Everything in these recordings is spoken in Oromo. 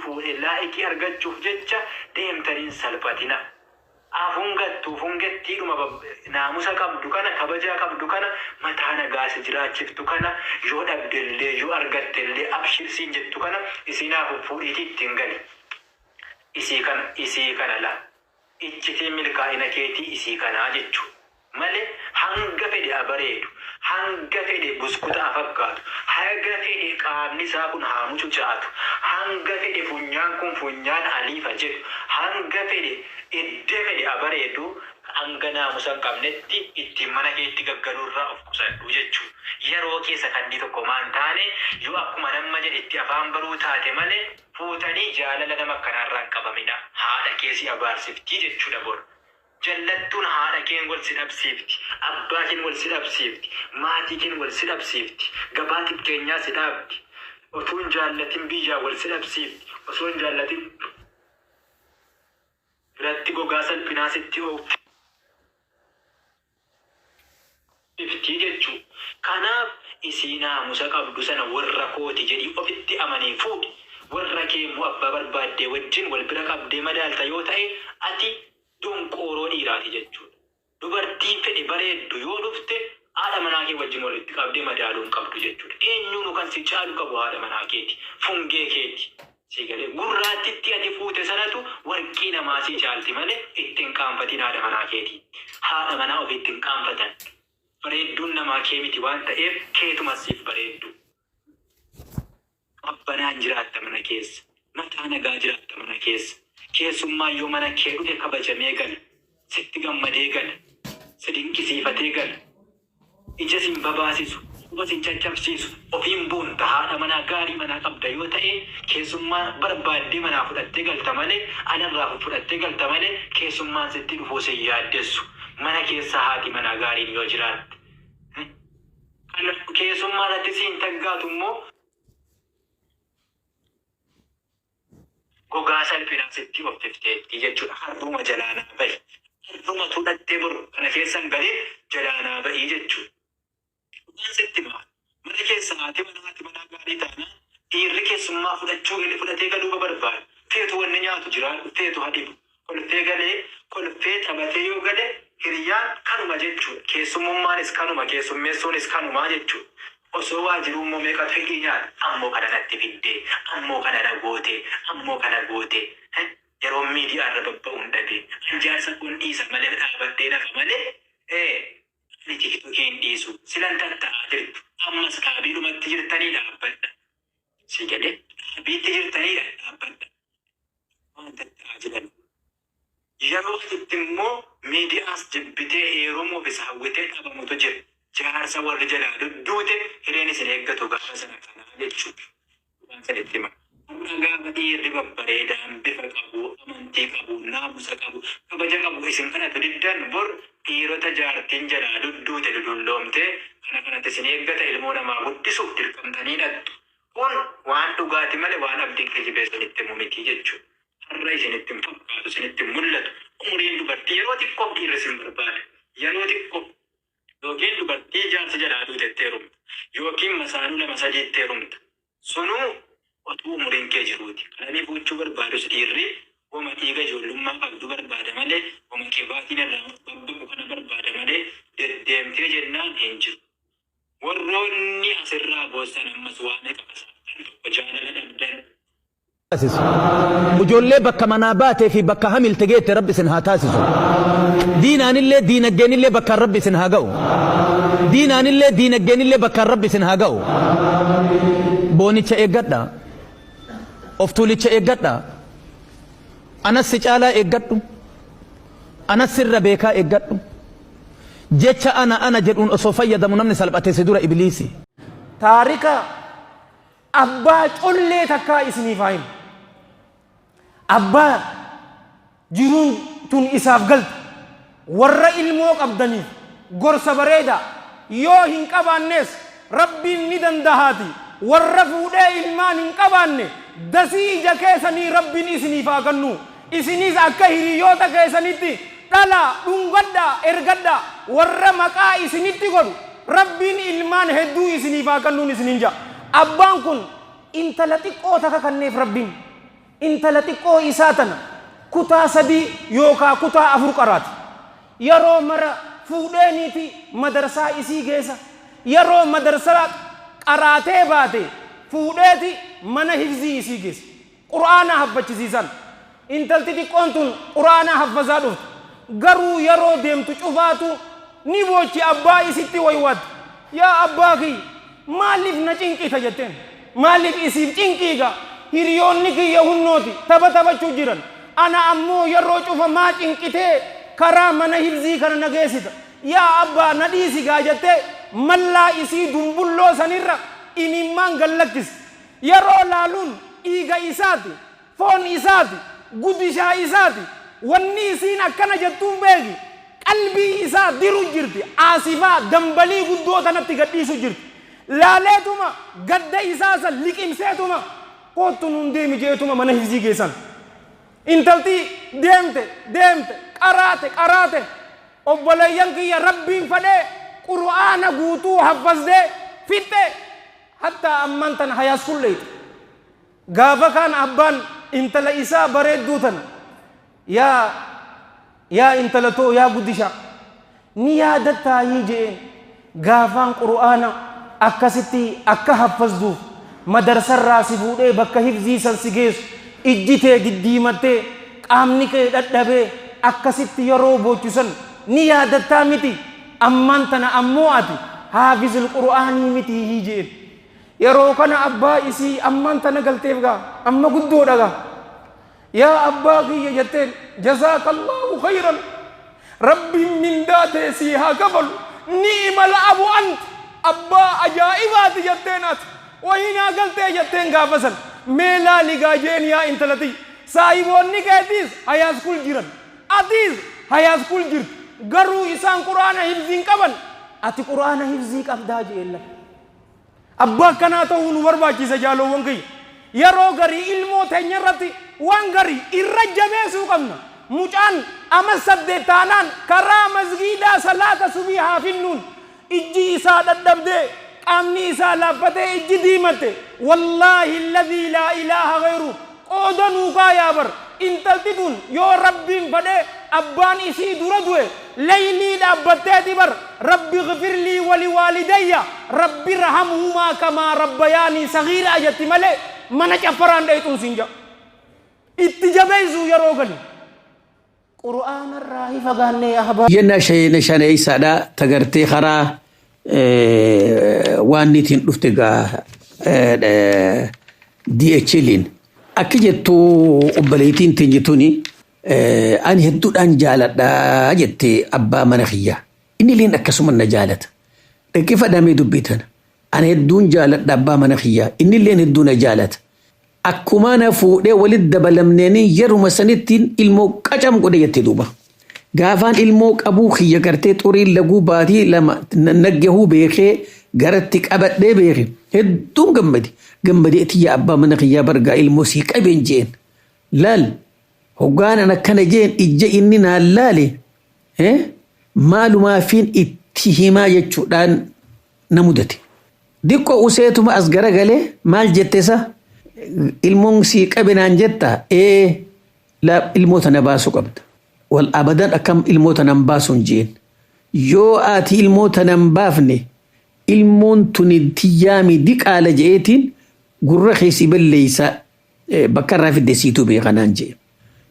fuudhee laa'ikii argachuuf jecha deemtaniin salphatina. Fungattiidhuma naamusa qabdu kana kabajaa qabdu kana mataa nagaasi jiraachiftu kana yoo dhabdellee yoo argattellee abshirsiin jettu kana isinaaf fuudhiitii ittiin gali. Isii kana la iccitiin milkaa'ina keetii isii kanaa jechuudha. Malee hanga fedhe abareedu, hanga fedhe buskutaa fakkaatu, hanga fedhe qaamni isaa kun haa mucucaatu, hanga fedhe funyaan kun funyaan aliifa jedhu, hanga fedhe iddee fedhe abareedu hanga naamusa hin qabnetti ittiin mana keetti gaggaluurraa of qusadhu jechuudha. Yeroo keessa kanneen tokko maan taane yoo akkuma nama jedhetti afaan baruu taate malee fuutanii jaalala nama akkanarraa hin qabamina. Haadha keessi abaarsiftii jechuudha bor. Jallattuun haadha keen wal si dhabsiifti, abbaa keen wal si dhabsiifti, maatii keen wal si dhabsiifti, gabaa xiqqeenyaa si dhaabdi. Osoo hin jaallatin biyyaa wal si dhabsiifti, osoo hin jaallatin biratti gogaa salphinaa sitti oofti. Iftii jechuudha. Kanaaf isii naamusa qabdu sana warra kooti jedhii ofitti amanii fuudhi. Warra kee immoo abbaa barbaaddee wajjin wal bira qabdee madaalta yoo ta'e ati donqooroo dhiiraati jechuudha. Dubartiin fedhe bareeddu yoo dhufte haadha manaa kee wajjin walitti qabdee madaaluu hin qabdu jechuudha. Eenyuun kan si caalu qabu haadha manaa keeti, fungee keeti. Sigalee gurraattitti ati fuute sanatu warqii namaa si caalti malee ittiin qaanfatiin haadha manaa keeti. Haadha manaa ofiitti hin qaanfatan. Bareedduun namaa kee miti waan ta'eef keetuma siif bareeddu. Abbanaan jiraatta mana keessa, mataa nagaa jiraatta mana keessa. Keessummaa yoo mana kee dhufe kabajamee gala, sitti gammadee gala, si dinqisiifatee gala, ija sin babaasisu, quba sin caccabsiisu, ofiin buunta haadha manaa gaarii manaa qabda yoo ta'e keessummaa barbaaddee manaa fudhattee galta malee, anarraa fudhattee galta malee keessummaan sitti dhufuu sin yaaddessu. Mana keessa haati manaa gaariin yoo jiraatte. Keessummaa irratti siin taggaatu immoo gogaa salphinaa sitti oofifteetti jechuudha. Harruma jalaanaa bahi. Harruma tuudhattee boru kana keessan galee jalaanaa bahii jechuudha. Waan sitti maal? Mana keessa haati manaa gaarii taanaan dhiirri keessummaa fudhatee galuu barbaada. Feetu wanni nyaatu jiraatu, feetu hadhibu. Kolfee galee, kolfee taphatee yoo gale hiriyyaan kanuma jechuudha. Keessummummaanis kanuma, keessummeessuunis kanuma jechuudha. Osoo waa jiru immoo meeqa ta'ii nyaata? Ammoo kana natti fiddee, ammoo kana na goote, ammoo kana goote. Yeroo miidiyaa irra babba'uun dhabe. Ijaarsa kun dhiisa malee dhaabbattee nafa malee. Ani tiktookii hin dhiisu. Silan tatta'aa jirtu. Ammas dhaabiidhumatti jirtanii dhaabbadha. Si jedhee dhaabiitti jirtanii dhaabbadha. Waan tatta'aa jiran. Yeroo itti immoo miidiyaas jibbitee heerumuuf isa hawwitee dhabamutu jira. Jaarsa warri jalaa dudduute hireen isin eeggatu gaafa sana kanaa jechuudha. Waan sanitti hima. Amma gaafa dhiirri babbareedaan bifa qabu, amantii qabu, naamusa qabu, kabaja qabu isin kanatu diddan bor dhiirota jaartiin jalaa dudduute dudulloomte kanatti isin eeggata ilmoo namaa guddisuuf dirqamtanii dhattu. Kun waan dhugaati malee waan abdiin kijibee isinitti himu miti jechuudha. Har'a isinitti hin fakkaatu, isinitti hin mul'atu. Umriin dubartii yeroo xiqqoof dhiirri isin barbaada. Yeroo xiqqoof yookiin dubartii jaarsa jalaa duutettee heerumta. Yookiin masaanuu lama sadiitti heerumta. Sunuu otuu umriin kee jiruuti. Kananii gochuu barbaadus dhiirri wama dhiiga ijoollummaa qabdu barbaada malee wama qibaatiin irraa babbaqu kana barbaada malee deddeemtee jennaan hin jiru. Warroonni asirraa boossan ammas waan qabasaatan tokko jaalala dhabdan. Ijoollee bakka manaa baatee fi bakka hamilte geette rabbi isin haa taasisu. Diinaanillee diinaggeenillee bakka rabbi isin haa ga'u. Diinaanillee diinaggeenillee bakka rabbi isin haa ga'u. Boonicha eeggadha. Of tuulicha eeggadha. Anas si caalaa eeggadhu. Anas sirra beekaa eeggadhu. Jecha ana jedhuun osoo fayyadamu namni salphatee si dura ibliisi. Taarika abbaa collee takkaa isiniif haa himu. Abbaa jiruun tun isaaf galtu warra ilmoo qabdaniif gorsa bareeda yoo hin qabaannes rabbiin ni dandahaati. Warra fuudhee ilmaan hin qabaanne dasii ija keessanii rabbiin isiniif haa kennu. Isinis akka hiriyoota keessanitti dhala dhungadha ergadha warra maqaa isinitti godhu rabbiin ilmaan hedduu isiniif haa kennuun isinin jaa. Abbaan kun intala xiqqoo takka kanneef rabbiin انت لتقو إساتنا كتا سدي يوكا كتا أفر قرات يرو مرة فوديني في مدرسة إسي جيسا يرو مدرسة قراتي باتي فوديتي من حفظي إسي جيس قرآن حفظ سيسان انت لتقون تن قرآن حفظا دوت غرو يرو ديمتو شوفاتو نيبوشي أبا إسيتي ويواد يا أباكي مالف نچنكي تجتين مالف إسيب چنكيغا هيريون نكي يهنوتي تبا تبا چوجران أنا أمو يرو چوفا ما چنكي كرا من حفظي كان نغيسيتا يا أبا نديسي غاجتي ملا إسي دنبولو سنرى إني من غلقس يرو لالون إيغا إساتي فون إساتي قدشا إساتي والنيسين أكنا جتون بيغي قلبي إسا ديرو جرتي آسفا دنبالي قدو تنبتي قديسو جرتي لاليتما قد إساسا لكم سيتما قوتو ننديمي جيتما من حفظي جيسان انتلتي ديمت قراتي أبوليان كي يا ربي فدي قرآن قوتو حفظ دي فيتي حتى أمانتن حياس كليت غافا كان أبان انتلا إسا بريد دوتن يا انتلتو يا قدشا نيادتا يجين غافان قرآن أكستي أكا حفظ دو مدرسة راسفو دي بكا حفظي سنسيگيس إجتي قديمتي قامني كي دادبه أكستي يرو بوچسن نيادتا متي أمانتنا أمواتي حافظ القرآن متي يجين يرو كان أبا إسي أمانتنا قلتيفغا أما قدو دغا يا أبا كي يجتين جزاك الله خيرا ربي من داتي سيها قبل نعم الأب أنت أبا أجائبات جتينات وهنا قلت جتين قافسا ميلا لقاجين يا انتلتي سايبون نكاتيس هياس كل جيران أتيس هياس كل جير قروا إسان قرآن حفظين قبل أتي قرآن حفظيك أفداج إلا أبا كناتو نوربا كيسا جالو وانكي يرو غري علمو تنيرتي وانغري إرجميسو قمنا مجان أما سدتانان كرا مسجدا صلاة صبيحة في النون إجي إسا ددبدي قامني إسا لفتي إجي ديمتي والله الذي لا إله غيره قودنو قايابر انتلتدون يو ربين فدي أبان إسي دردوه ليلي دابتتي بر ربي غفر لي ولوالدي ربي رحمهما كما ربياني صغيرا أجتي ملي من جفران ديتون سنجا اتجابيزو يروغني قرآن الراهي فقالني أحبا ينا شيء نشان إيسا دا تغرتي خرا وانيتين رفتقا دي اتشلين أكيجتو أبليتين تنجتوني أني هدو الآن جالت دا جتي أبا منخية إني لين أكسو من جالت كيف دامي دبيتنا أنا هدون جالت دا أبا منخية إني لين هدون جالت أكمانا فوق ولد دبلمنيني يرو سنتين الموك أجم قد يتدوبا غافان الموك أبو خي كرتي توري لغو باتي لما نجهو بيخي غرتك أبد دي بيخي هدون قمدي اتيا أبا منخية برقا الموسيقى بين جين لال هقان أنا كان جين إجا إننا لالي مالو ما فين اتهما يجودان نمودتي ديكو أسيتو ما أصغر غالي مال جتسا الموسيقى بنان جتا لا الموت نباسو قبض والأبدا أكم الموت نباسو جين يو آتي الموت نبافني المون تنتيامي ديك على جيتين قرخي سيبل ليسا بكرة في الدسيتو بيغنان جين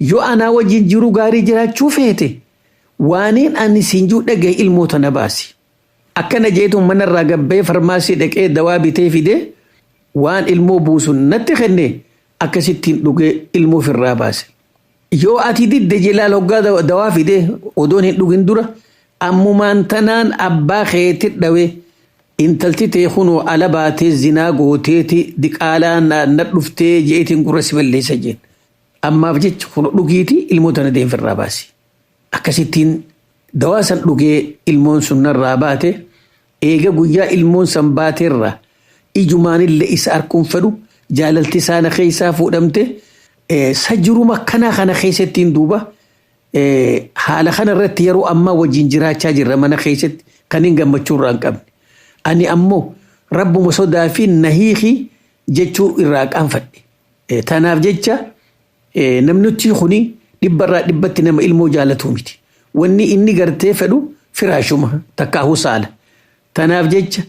يو أنا وجين جرو غاري جرا شوفيتي وانين أني سنجو دقى الموت نباسي أكنا جيتو من الرقبة فرماسي دقى دوابي تيفي دي وان ilmoo buusun natti kenne akkasittiin dhuge ilmoo firraa baase yoo ati didde jelaal hoggaa dawaa fide odoon hin dhugin dura ammumaan tanaan abbaa keetti dhawe intalti tee kunoo ala baatee zinaa gooteeti diqaalaa na dhuftee jeetiin gurra si balleessa jeen ammaaf jecha kun dhugiiti ilmoo tana deen firraa baase akkasittiin dawaa san dhugee ilmoon sun narraa baate eega guyyaa ilmoon san baateerraa إجماعاً اللي إسأركم فدو جاللتي سانا خيسا فودمته سجرو مكانا خانا خيستين دوبا حالا خانا رتيرو أما وجنجرا چاجر رمانا خيست كانين غمچور رانكم أني أمو رب مصدا في النهيخي جيچو إراك أنفد تناف جيچا namnutti kuni dhibbarraa dhibbatti nama ilmoo jaalatu miti. Wanni inni gartee fedhu firaashuma takkaahu saala. Tanaaf jecha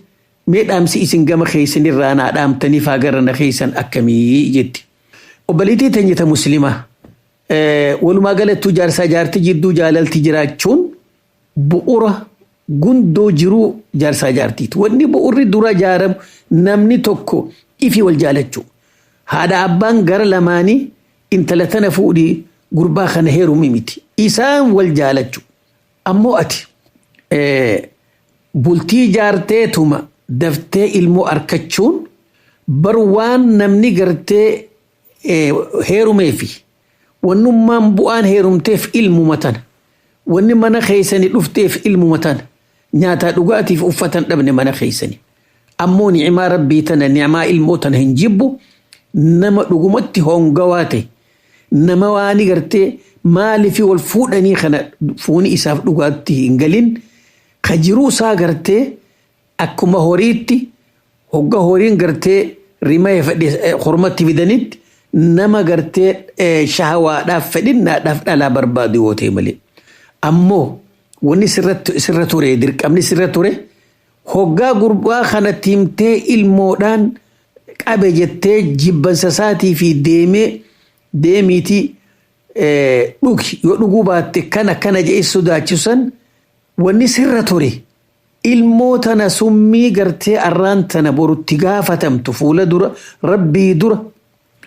mee dhaamsi isin gama keessan irraa naa dhaamtaniif agarra na keessan akkamii jetti. Obboleettii teenyata muslimaa walumaa galattuu jaarsaa jaartii jidduu jaalalti jiraachuun bu'uura gundoo jiruu jaarsaa jaartiiti. Wanni bu'uurri dura jaaramu namni tokko ifi wal jaalachuu. Haadha abbaan gara lamaanii intala tana fuudhii gurbaa kana heerumii miti. Isaan wal jaalachuu. Ammoo ati bultii jaarteetuma daftee ilmoo arkachuun bar waan namni gartee heerumee fi wannummaan bu'aan heerumteef ilmuma tana. Wanni mana keessanii dhufteef ilmuma tana. Nyaataa dhugaatiif uffatan dhabne mana keessanii. Ammoo ni'imaa rabbii tana ni'imaa ilmoo tana hin jibbu nama dhugumatti hongawaa ta'e nama waani gartee maaliif wal fuudhanii kana fuuni isaaf dhugaatti hin galin ka jiruu isaa gartee akkuma horiitti hogga horiin gartee rimee fedhe hormatti fidanitti nama gartee shahawaadhaaf fedhinnaadhaaf dhalaa barbaadu yoo ta'e malee. Ammoo wanni sirra ture dirqamni sirra ture hoggaa gurbaa kana timtee ilmoodhaan qabe jettee jibbansa isaatii fi deemiitii dhugi yoo dhuguu baatte kana jee sodaachisan wanni sirra ture ilmoo tana summii gartee arraan tana borutti gaafatamtu fuula dura rabbii dura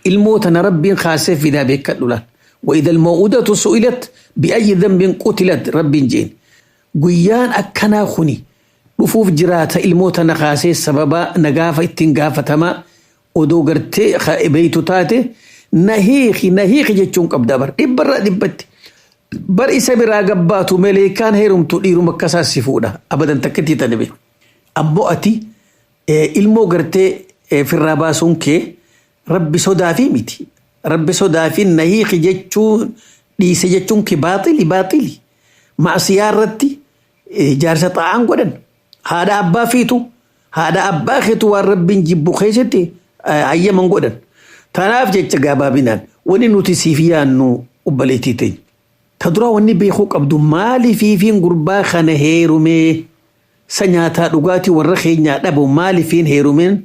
ilmoo tana rabbiin kaasee fidaa beekadhu laal. وإذا الموءودة سئلت بأي ذنب قتلت رب جين قيان أكنا خني رفوف جرات الموت نخاسي سببا نقافة اتنقافة تما ودو قرتي بيتو تاتي نهيخي جتشون قبدابر إبرا دبت بر إسا برا قباتو مليكان هيرم توليرو مكسا سفودا أبدا تكتي تنبي أبوأتي المو قرتي في الراباسون كي ربي صدا في ميتي ربي صدا في النهيخ جتشون ديس جتشون كي باطلي مع سيارتي جارسة طعام قدن هذا أبا فيتو هذا أبا خيتو والرب نجيبو خيشتي أيام قدن تناف جتش قابا بنان وني نوتي فيانو أباليتي تين تدرى وني بيخوك أبدو مالي فين قربا خانه هيرومي سنياتا لغاتي والرخي نابو مالي فين هيرومين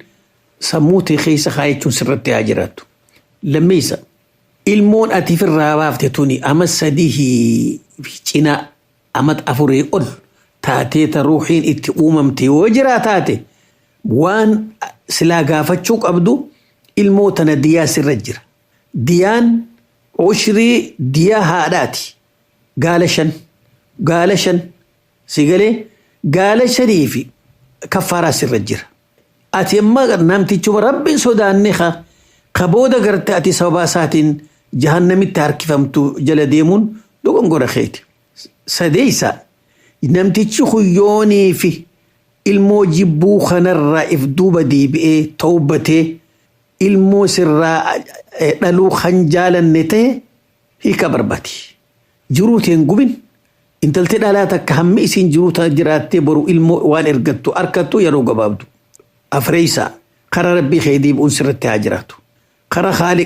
سموتي خيس خايتون سرتي هاجراتو لميسا ilmoon ati firraa baafte tuni ama sadihi cina amat afurii ol taatee ta ruuxiin itti uumamte yoo jiraa taate waan silaa gaafachuu qabdu ilmoo tana diyaa sirra jira. Diyaan ushrii diyaa haadhaati. Gaala shan sigalee gaala shanii fi kaffaaraa sirra jira. Ati amma namtichuma rabbiin sodaanne kabooda garte ati sababa isaatiin jahannamitti harkifamtu jala deemuun dogongora keeti. Sadeessa namtichi huyyoonii fi ilmoo jibbuu kanarraa if duuba deebi'ee tawbatee ilmoo sirraa dhaluu kan jaalanne ta'e hiika barbaati. Jiruuteen gubin intaltee dhalaa takka hammi isiin jiruuta jiraattee boru ilmoo waan ergattu arkattu yeroo gabaabdu. Afreessa karaa rabbii kee deebi'uun sirratti haa jiraatu. Karaa